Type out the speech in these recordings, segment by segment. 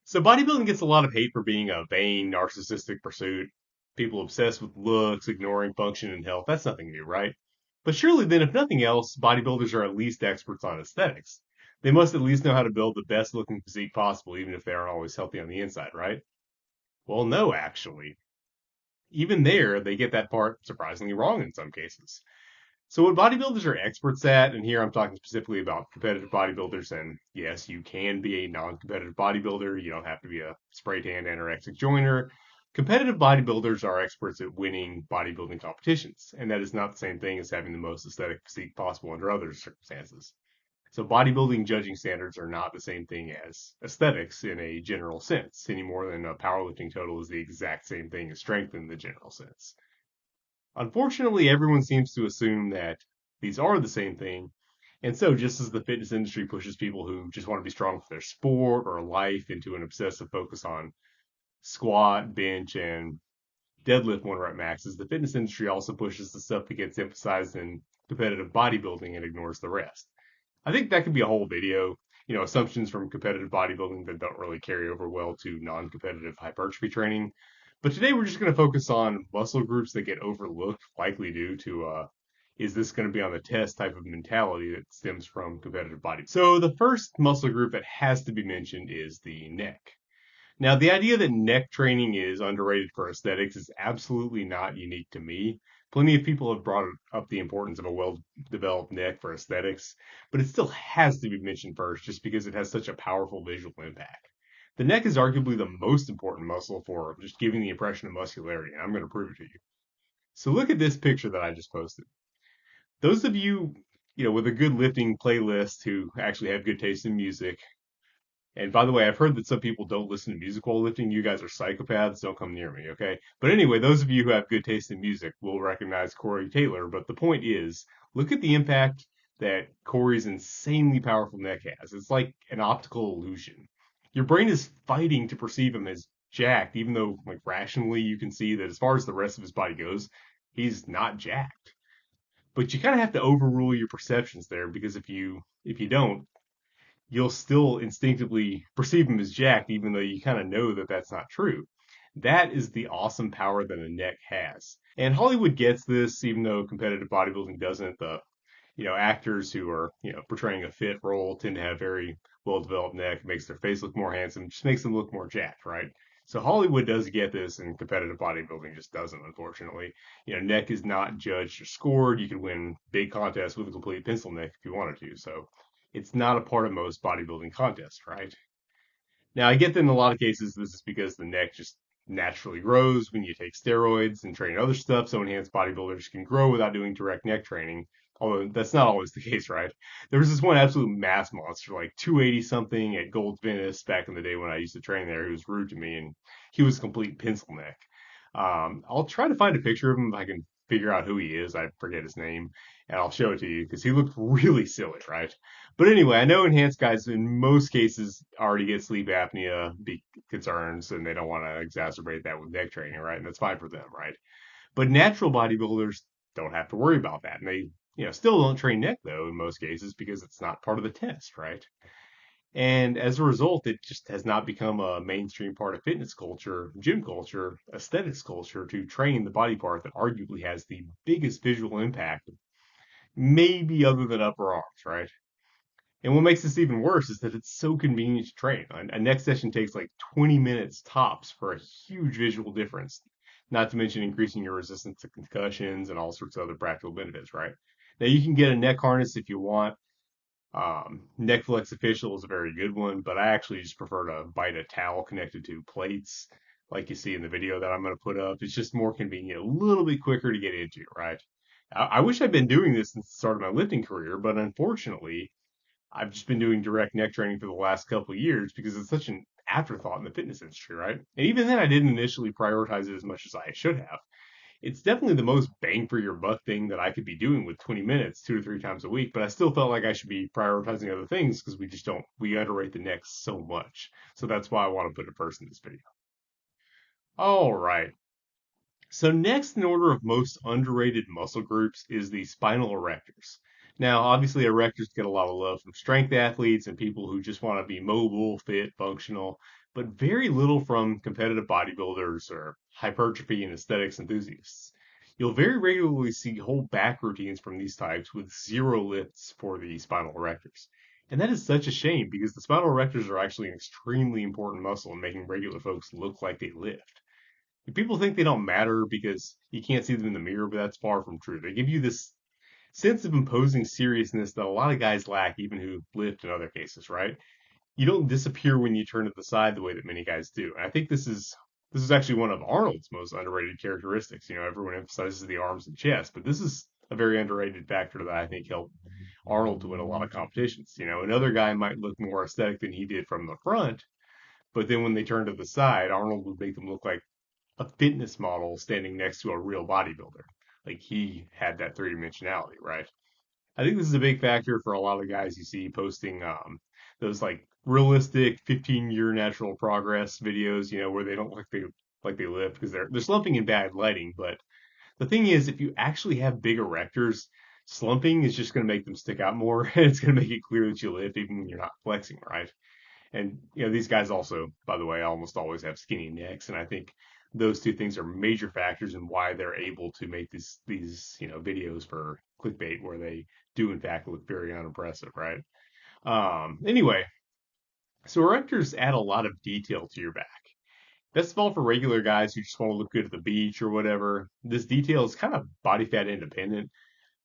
So bodybuilding gets a lot of hate for being a vain, narcissistic pursuit. People obsessed with looks, ignoring function and health. That's nothing new, right? But surely then, if nothing else, bodybuilders are at least experts on aesthetics. They must at least know how to build the best looking physique possible, even if they aren't always healthy on the inside, right? Well, no, actually. Even there, they get that part surprisingly wrong in some cases. So what bodybuilders are experts at, and here I'm talking specifically about competitive bodybuilders, and yes, you can be a non-competitive bodybuilder. You don't have to be a spray tan anorexic joiner. Competitive bodybuilders are experts at winning bodybuilding competitions, and that is not the same thing as having the most aesthetic physique possible under other circumstances. So bodybuilding judging standards are not the same thing as aesthetics in a general sense, any more than a powerlifting total is the exact same thing as strength in the general sense. Unfortunately, everyone seems to assume that these are the same thing. And so, just as the fitness industry pushes people who just want to be strong for their sport or life into an obsessive focus on squat, bench, and deadlift one rep maxes, the fitness industry also pushes the stuff that gets emphasized in competitive bodybuilding and ignores the rest. I think that could be a whole video, assumptions from competitive bodybuilding that don't really carry over well to non-competitive hypertrophy training. But today we're just going to focus on muscle groups that get overlooked, likely due to is this going to be on the test type of mentality that stems from competitive bodybuilding. So the first muscle group that has to be mentioned is the neck. Now, the idea that neck training is underrated for aesthetics is absolutely not unique to me. Plenty of people have brought up the importance of a well-developed neck for aesthetics, but it still has to be mentioned first just because it has such a powerful visual impact. The neck is arguably the most important muscle for just giving the impression of muscularity, and I'm going to prove it to you. So look at this picture that I just posted. Those of you, with a good lifting playlist who actually have good taste in music, and by the way, I've heard that some people don't listen to music while lifting. You guys are psychopaths. Don't come near me, okay? But anyway, those of you who have good taste in music will recognize Corey Taylor. But the point is, look at the impact that Corey's insanely powerful neck has. It's like an optical illusion. Your brain is fighting to perceive him as jacked, even though, like, rationally you can see that as far as the rest of his body goes, he's not jacked. But you kind of have to overrule your perceptions there because if you don't, you'll still instinctively perceive him as jacked, even though you kind of know that that's not true. That is the awesome power that a neck has. And Hollywood gets this, even though competitive bodybuilding doesn't. The actors who are portraying a fit role tend to have very well developed neck, makes their face look more handsome, just makes them look more jacked, right? So Hollywood does get this, and competitive bodybuilding just doesn't, unfortunately. Neck is not judged or scored. You could win big contests with a complete pencil neck if you wanted to. So it's not a part of most bodybuilding contests, right? Now, I get that in a lot of cases, this is because the neck just naturally grows when you take steroids and train other stuff, so enhanced bodybuilders can grow without doing direct neck training. Although that's not always the case, right? There was this one absolute mass monster, like 280 something at Gold's Venice back in the day when I used to train there, who was rude to me, and he was complete pencil neck. I'll try to find a picture of him if I can figure out who he is. I forget his name, and I'll show it to you because he looked really silly, right? But anyway, I know enhanced guys in most cases already get sleep apnea concerns, and they don't want to exacerbate that with neck training, right? And that's fine for them, right? But natural bodybuilders don't have to worry about that, and they still don't train neck though in most cases because it's not part of the test, right? And as a result, it just has not become a mainstream part of fitness culture, gym culture, aesthetics culture to train the body part that arguably has the biggest visual impact, maybe other than upper arms, right? And what makes this even worse is that it's so convenient to train. A neck session takes like 20 minutes tops for a huge visual difference, not to mention increasing your resistance to concussions and all sorts of other practical benefits, right? Now, you can get a neck harness if you want. Netflix Official is a very good one, but I actually just prefer to bite a towel connected to plates, like you see in the video that I'm going to put up. It's just more convenient, a little bit quicker to get into, right? I wish I'd been doing this since the start of my lifting career, but unfortunately, I've just been doing direct neck training for the last couple of years because it's such an afterthought in the fitness industry, right? And even then, I didn't initially prioritize it as much as I should have. It's definitely the most bang for your buck thing that I could be doing with 20 minutes 2 to 3 times a week, but I still felt like I should be prioritizing other things because we underrate the neck so much. So that's why I want to put it first in this video. All right. So next in order of most underrated muscle groups is the spinal erectors. Now, obviously, erectors get a lot of love from strength athletes and people who just want to be mobile, fit, functional. but very little from competitive bodybuilders or hypertrophy and aesthetics enthusiasts. You'll very regularly see whole back routines from these types with zero lifts for the spinal erectors. And that is such a shame because the spinal erectors are actually an extremely important muscle in making regular folks look like they lift. People think they don't matter because you can't see them in the mirror, but that's far from true. They give you this sense of imposing seriousness that a lot of guys lack, even who lift in other cases, right? You don't disappear when you turn to the side the way that many guys do. And I think this is actually one of Arnold's most underrated characteristics. Everyone emphasizes the arms and chest, but this is a very underrated factor that I think helped Arnold to win a lot of competitions. Another guy might look more aesthetic than he did from the front, but then when they turn to the side, Arnold would make them look like a fitness model standing next to a real bodybuilder. Like he had that three dimensionality, right? I think this is a big factor for a lot of guys you see posting those like realistic 15-year natural progress videos, where they don't like they lift because they're slumping in bad lighting. But the thing is, if you actually have big erectors, slumping is just going to make them stick out more, and it's going to make it clear that you lift even when you're not flexing, right? And these guys also, by the way, almost always have skinny necks, and I think those two things are major factors in why they're able to make these videos for clickbait where they do in fact look very unimpressive, right? Anyway, so erectors add a lot of detail to your back. Best of all for regular guys who just want to look good at the beach or whatever. This detail is kind of body fat independent.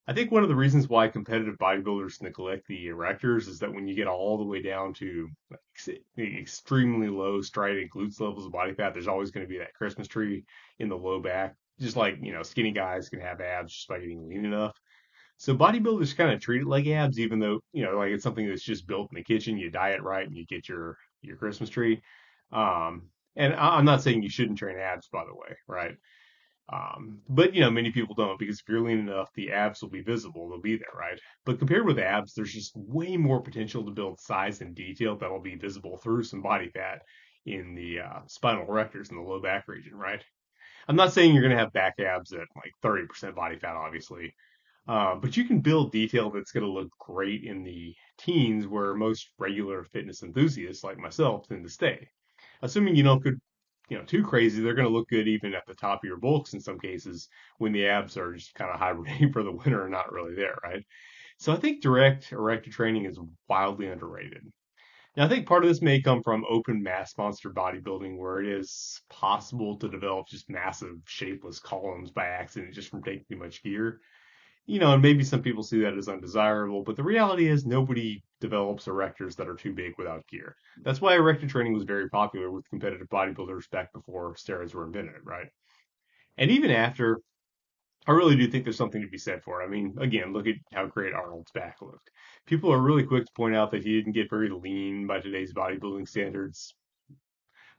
I think one of the reasons why competitive bodybuilders neglect the erectors is that when you get all the way down to the extremely low striated glutes levels of body fat, there's always going to be that Christmas tree in the low back. Just like, skinny guys can have abs just by getting lean enough. So bodybuilders kind of treat it like abs, even though, like it's something that's just built in the kitchen. You diet right and you get your Christmas tree. And I'm not saying you shouldn't train abs, by the way, right? But many people don't because if you're lean enough, the abs will be visible. They'll be there, right? But compared with abs, there's just way more potential to build size and detail that'll be visible through some body fat in the spinal erectors in the low back region, right? I'm not saying you're going to have back abs at like 30% body fat, obviously. But you can build detail that's going to look great in the teens where most regular fitness enthusiasts like myself tend to stay. Assuming you don't go too crazy, they're going to look good even at the top of your bulks in some cases when the abs are just kind of hibernating for the winter and not really there, right? So I think direct erector training is wildly underrated. Now, I think part of this may come from open mass monster bodybuilding, where it is possible to develop just massive shapeless columns by accident just from taking too much gear. And maybe some people see that as undesirable, but the reality is nobody develops erectors that are too big without gear. That's why erector training was very popular with competitive bodybuilders back before steroids were invented, right? And even after, I really do think there's something to be said for it. I mean, again, look at how great Arnold's back looked. People are really quick to point out that he didn't get very lean by today's bodybuilding standards.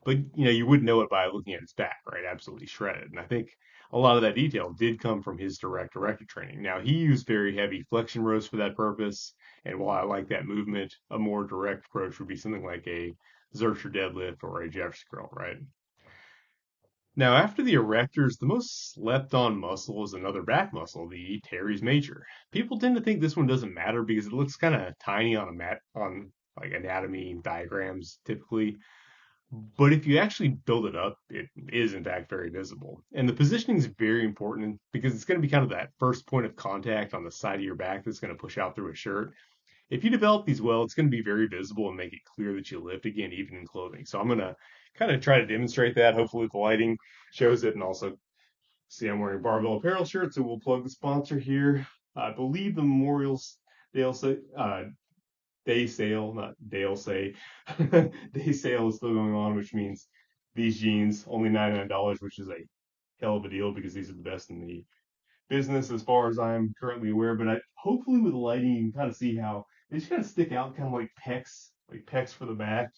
But you wouldn't know it by looking at his back, right? Absolutely shredded. And I think a lot of that detail did come from his direct erector training. Now he used very heavy flexion rows for that purpose. And while I like that movement, a more direct approach would be something like a Zercher deadlift or a Jefferson curl, right? Now, after the erectors, the most slept on muscle is another back muscle, the teres major. People tend to think this one doesn't matter because it looks kind of tiny on a mat on like anatomy diagrams typically. But if you actually build it up, it is in fact very visible. And the positioning is very important because it's going to be kind of that first point of contact on the side of your back that's going to push out through a shirt. If you develop these well, it's going to be very visible and make it clear that you lift again, even in clothing. So I'm going to kind of try to demonstrate that. Hopefully the lighting shows it. And also see I'm wearing barbell apparel shirt. So we'll plug the sponsor here. I believe the Memorial day sale, not Dale say, day sale is still going on, which means these jeans only $99, which is a hell of a deal because these are the best in the business as far as I'm currently aware. But hopefully with the lighting, you can kind of see how they just kind of stick out, kind of like pecs for the back.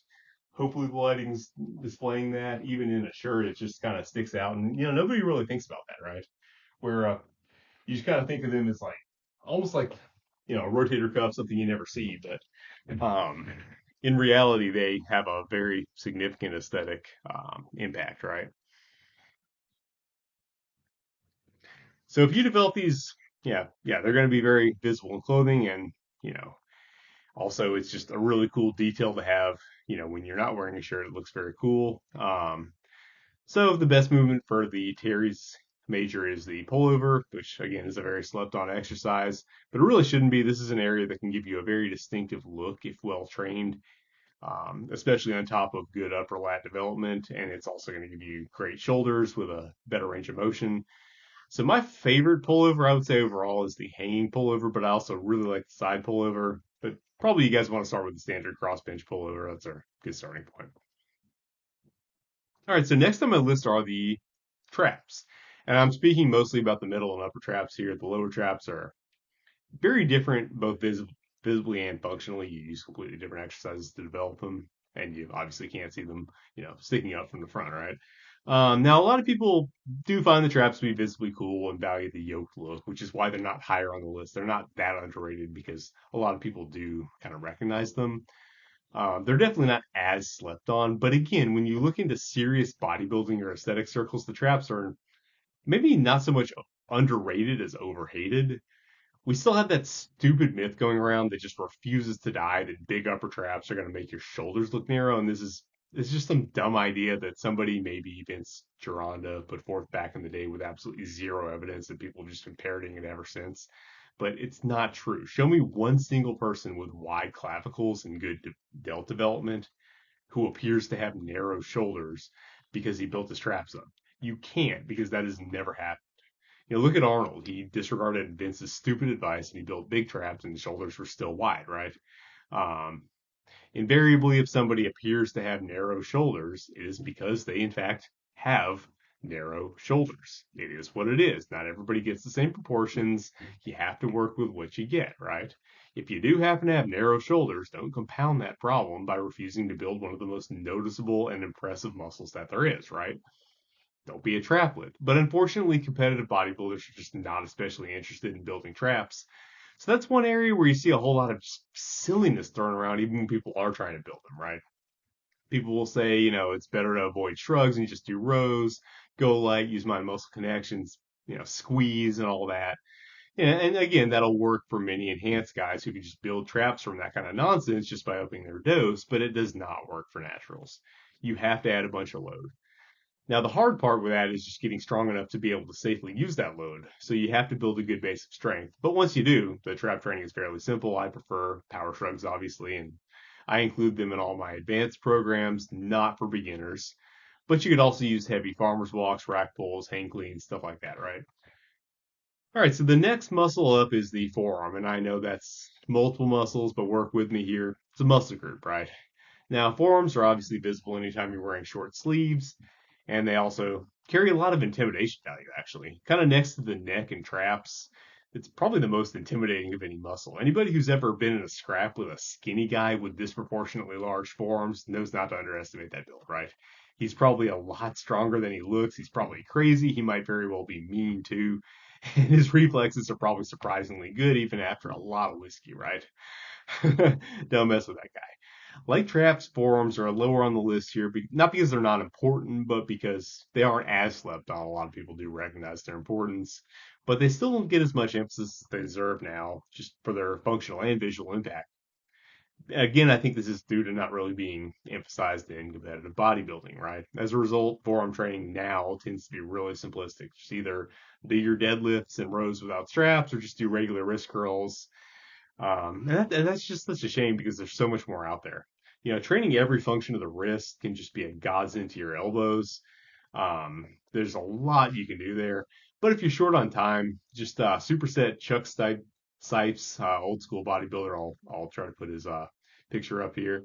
Hopefully the lighting's displaying that. Even in a shirt, it just kind of sticks out, and nobody really thinks about that, right? Where you just kind of think of them as like almost like a rotator cuff, something you never see, but in reality, they have a very significant aesthetic impact, right? So if you develop these, yeah, they're going to be very visible in clothing, and you know, Also, it's just a really cool detail to have. When you're not wearing a shirt, it looks very cool. So the best movement for the teres major is the pullover, which again is a very slept on exercise, but it really shouldn't be. This is an area that can give you a very distinctive look if well trained, especially on top of good upper lat development. And it's also going to give you great shoulders with a better range of motion. So my favorite pullover, I would say overall, is the hanging pullover, but I also really like the side pullover. But probably you guys want to start with the standard cross bench pullover. That's our good starting point. All right, so next on my list are the traps. And I'm speaking mostly about the middle and upper traps here. The lower traps are very different, both visibly and functionally. You use completely different exercises to develop them, and you obviously can't see them, sticking up from the front, right? Now, a lot of people do find the traps to be visibly cool and value the yoked look, which is why they're not higher on the list. They're not that underrated because a lot of people do kind of recognize them. They're definitely not as slept on, but again, when you look into serious bodybuilding or aesthetic circles, the traps are maybe not so much underrated as overhated. We still have that stupid myth going around that just refuses to die that big upper traps are going to make your shoulders look narrow, and this is it's just some dumb idea that somebody, maybe Vince Gironda, put forth back in the day with absolutely zero evidence, and people have just been parroting it ever since. But it's not true. Show me one single person with wide clavicles and good delt development who appears to have narrow shoulders because he built his traps up. You can't, because that has never happened. Look at Arnold. He disregarded Vince's stupid advice and he built big traps and his shoulders were still wide, right? Um, Invariably, if somebody appears to have narrow shoulders, it is because they, in fact, have narrow shoulders. It is what it is. Not everybody gets the same proportions. You have to work with what you get, right? If you do happen to have narrow shoulders, don't compound that problem by refusing to build one of the most noticeable and impressive muscles that there is, right? Don't be a traplet. But unfortunately, competitive bodybuilders are just not especially interested in building traps. So that's one area where you see a whole lot of just silliness thrown around, even when people are trying to build them, right? People will say, it's better to avoid shrugs and just do rows, go light, use my muscle connections, squeeze and all that. And again, that'll work for many enhanced guys who can just build traps from that kind of nonsense just by upping their dose, but it does not work for naturals. You have to add a bunch of load. Now, the hard part with that is just getting strong enough to be able to safely use that load. So you have to build a good base of strength. But once you do, the trap training is fairly simple. I prefer power shrugs, obviously, and I include them in all my advanced programs, not for beginners. But you could also use heavy farmer's walks, rack pulls, hang cleans, stuff like that, right? All right, so the next muscle up is the forearm. And I know that's multiple muscles, but work with me here. It's a muscle group, right? Now, forearms are obviously visible anytime you're wearing short sleeves, and they also carry a lot of intimidation value, actually. Kind of next to the neck and traps, it's probably the most intimidating of any muscle. Anybody who's ever been in a scrap with a skinny guy with disproportionately large forearms knows not to underestimate that build, right? He's probably a lot stronger than he looks. He's probably crazy. He might very well be mean too. And his reflexes are probably surprisingly good even after a lot of whiskey, right? Don't mess with that guy. Like traps, forearms are lower on the list here, not because they're not important, but because they aren't as slept on. A lot of people do recognize their importance, but they still don't get as much emphasis as they deserve now, just for their functional and visual impact. Again, I think this is due to not really being emphasized in competitive bodybuilding, right? As a result, forearm training now tends to be really simplistic. Just either do your deadlifts and rows without straps, or just do regular wrist curls. And that's just such a shame because there's so much more out there. Training every function of the wrist can just be a godsend to your elbows. There's a lot you can do there. But if you're short on time, just superset Chuck Sipes, old school bodybuilder. I'll try to put his picture up here.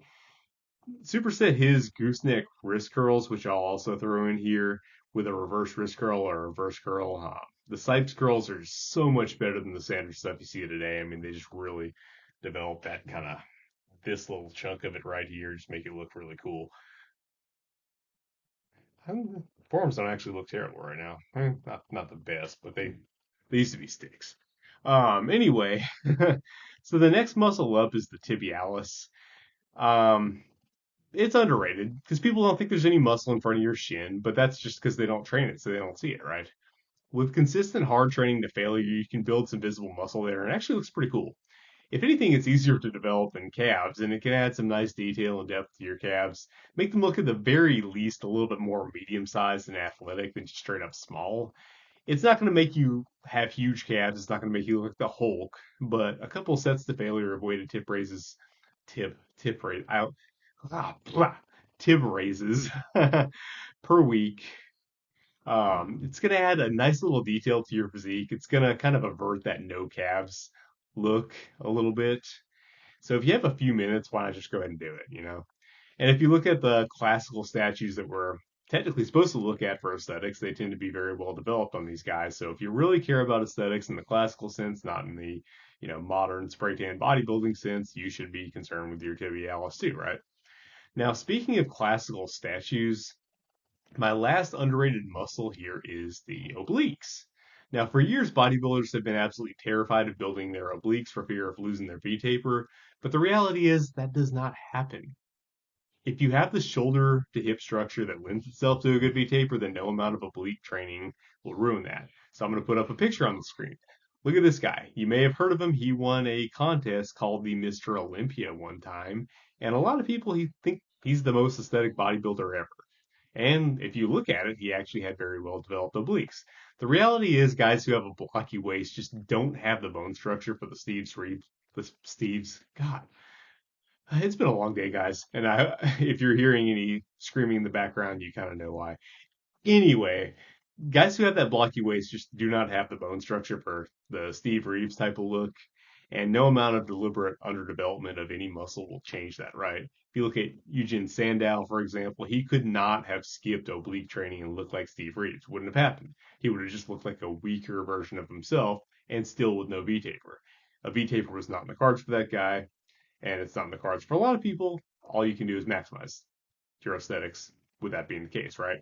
Superset his gooseneck wrist curls, which I'll also throw in here with a reverse wrist curl or a reverse curl. The Sipes curls are so much better than the standard stuff you see today. I mean, they just really develop that kind of this little chunk of it right here, just make it look really cool. Forearms don't actually look terrible right now. Not the best, but they used to be sticks. Anyway, so the next muscle up is the tibialis. Um, it's underrated because people don't think there's any muscle in front of your shin, but that's just because they don't train it, so they don't see it, right? With consistent hard training to failure, you can build some visible muscle there, and it actually looks pretty cool. If anything, it's easier to develop than calves, and it can add some nice detail and depth to your calves, make them look at the very least a little bit more medium-sized and athletic than just straight up small. It's not going to make you have huge calves. It's not going to make you look like the Hulk, but a couple sets to failure of weighted tip raises, tip raise, blah, tib raises per week. It's going to add a nice little detail to your physique. It's going to kind of avert that no calves look a little bit. So if you have a few minutes, why not just go ahead and do it? And if you look at the classical statues that we're technically supposed to look at for aesthetics, they tend to be very well developed on these guys. So if you really care about aesthetics in the classical sense, not in the modern spray tan bodybuilding sense, you should be concerned with your tibialis too, right? Now, speaking of classical statues, my last underrated muscle here is the obliques. Now, for years, bodybuilders have been absolutely terrified of building their obliques for fear of losing their V taper, but the reality is that does not happen. If you have the shoulder to hip structure that lends itself to a good V taper, then no amount of oblique training will ruin that. So I'm going to put up a picture on the screen. Look at this guy. You may have heard of him. He won a contest called the Mr. Olympia one time, and a lot of people think he's the most aesthetic bodybuilder ever. And if you look at it, he actually had very well developed obliques. The reality is, guys who have a blocky waist just don't have the bone structure for the Steve's. God, it's been a long day, guys. And if you're hearing any screaming in the background, you kind of know why. Anyway, guys who have that blocky waist just do not have the bone structure for the Steve Reeves type of look, and no amount of deliberate underdevelopment of any muscle will change that, right? If you look at Eugene Sandal, for example, he could not have skipped oblique training and looked like Steve Reeves. Wouldn't have happened. He would have just looked like a weaker version of himself and still with no V taper. A V taper was not in the cards for that guy, and it's not in the cards for a lot of people. All you can do is maximize your aesthetics with that being the case, right?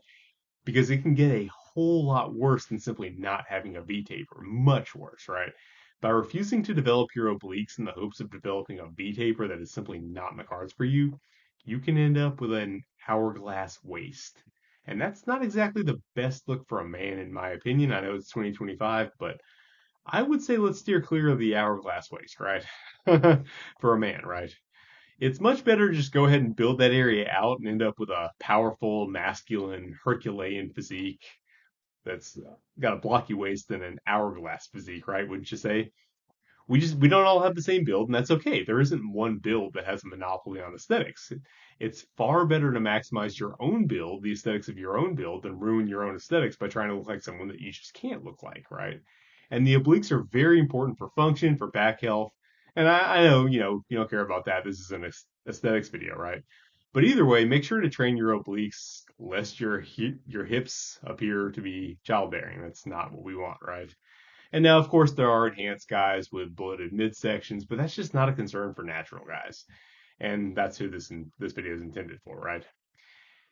Because it can get a whole lot worse than simply not having a V taper, much worse, right? By refusing to develop your obliques in the hopes of developing a V taper that is simply not in the cards for you, you can end up with an hourglass waist. And that's not exactly the best look for a man, in my opinion. I know it's 2025, but I would say let's steer clear of the hourglass waist, right? For a man, right? It's much better to just go ahead and build that area out and end up with a powerful, masculine, Herculean physique that's got a blocky waist than an hourglass physique, right? Wouldn't you say? We don't all have the same build, and that's okay. There isn't one build that has a monopoly on aesthetics. It's far better to maximize your own build, the aesthetics of your own build, than ruin your own aesthetics by trying to look like someone that you just can't look like, right? And the obliques are very important for function, for back health. And I know, you don't care about that. This is an aesthetics video, right? But either way, make sure to train your obliques lest your hips appear to be childbearing. That's not what we want, right? And now, of course, there are enhanced guys with bloated midsections, but that's just not a concern for natural guys. And that's who this video is intended for, right?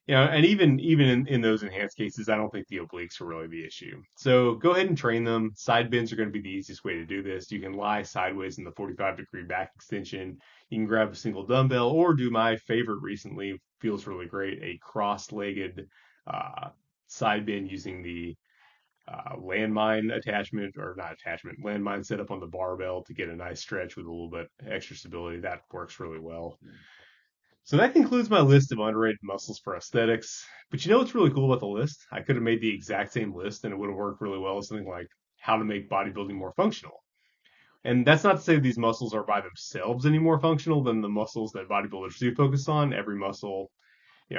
And even in those enhanced cases, I don't think the obliques are really the issue. So go ahead and train them. Side bends are going to be the easiest way to do this. You can lie sideways in the 45-degree back extension. You can grab a single dumbbell or do my favorite recently, feels really great, a cross-legged side bend using the landmine attachment, or not attachment, landmine set up on the barbell to get a nice stretch with a little bit extra stability. That works really well. So that concludes my list of underrated muscles for aesthetics. But you know what's really cool about the list? I could have made the exact same list and it would have worked really well as something like how to make bodybuilding more functional. And that's not to say these muscles are by themselves any more functional than the muscles that bodybuilders do focus on. Every muscle,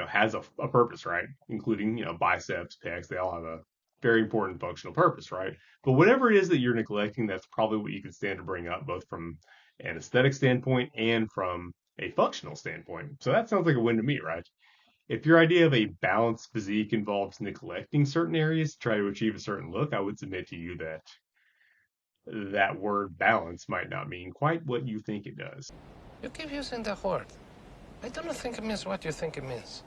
has a purpose, right? Including, biceps, pecs, they all have a very important functional purpose, right? But whatever it is that you're neglecting, that's probably what you can stand to bring up, both from an aesthetic standpoint and from a functional standpoint. So that sounds like a win to me, right? If your idea of a balanced physique involves neglecting certain areas to try to achieve a certain look, I would submit to you that that word balance might not mean quite what you think it does. You keep using that word. I don't think it means what you think it means.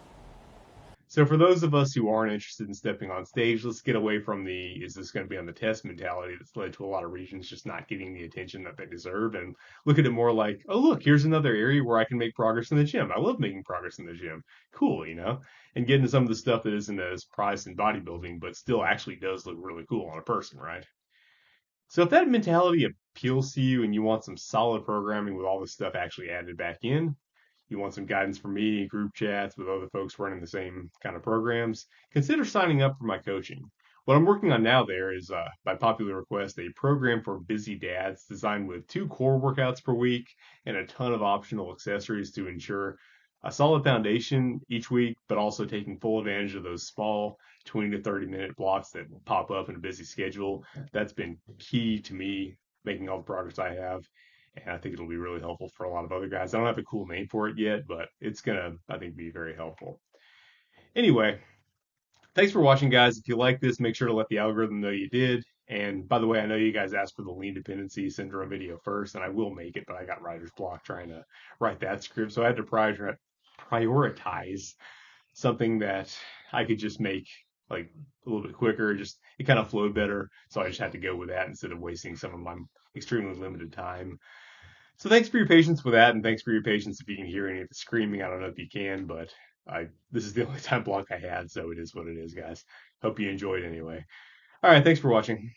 So for those of us who aren't interested in stepping on stage, let's get away from the is this going to be on the test mentality that's led to a lot of regions just not getting the attention that they deserve, and look at it more like, oh, look, here's another area where I can make progress in the gym. I love making progress in the gym. Cool, and get into some of the stuff that isn't as prized in bodybuilding, but still actually does look really cool on a person, right? So if that mentality appeals to you and you want some solid programming with all this stuff actually added back in, you want some guidance from me, group chats with other folks running the same kind of programs, consider signing up for my coaching. What I'm working on now there is, by popular request, a program for busy dads designed with 2 core workouts per week and a ton of optional accessories to ensure a solid foundation each week, but also taking full advantage of those small 20 to 30-minute blocks that pop up in a busy schedule. That's been key to me making all the progress I have, and I think it'll be really helpful for a lot of other guys. I don't have a cool name for it yet, but it's gonna, I think, be very helpful. Anyway, thanks for watching, guys. If you like this, make sure to let the algorithm know you did. And by the way, I know you guys asked for the lean dependency syndrome video first, and I will make it, but I got writer's block trying to write that script, so I had to prioritize something that I could just make like a little bit quicker. Just it kind of flowed better, so I just had to go with that instead of wasting some of my extremely limited time. So thanks for your patience with that, and thanks for your patience if you can hear any of the screaming. I don't know if you can, but I this is the only time block I had, so it is what it is, guys. Hope you enjoyed anyway. All right, thanks for watching.